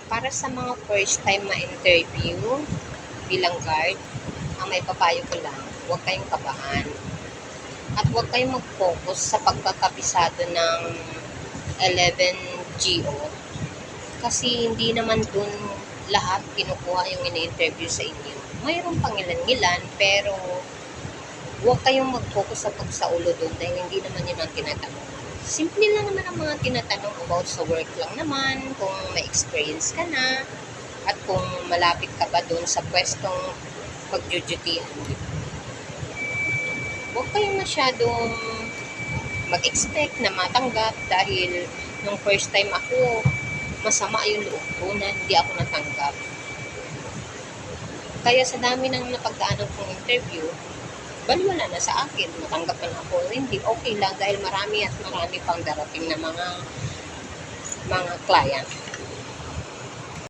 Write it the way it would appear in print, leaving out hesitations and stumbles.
Para sa mga first time ma-interview bilang guard, ang may papayo ko lang, huwag kayong kabahan. At huwag kayong mag-focus sa pagkakabisado ng 11 GO. Kasi hindi naman dun lahat kinukuha yung ini-interview sa inyo. Mayroon pang ilan-ilan, pero huwag kayong mag-focus sa pagsaulo dun dahil hindi naman yun ang tinatanong. Simple lang naman ang mga tinatanong about sa work lang naman, kung may experience ka na, at kung malapit ka ba dun sa pwestong pagdudutihan. Huwag kayong masyadong mag-expect na matanggap dahil nung first time ako, masama yung loob ko na hindi ako natanggap. Kaya sa dami ng napagdaanan kong interview, baliwala na sa akin, natanggap na ako, hindi, okay lang dahil marami at marami pang darating na mga client.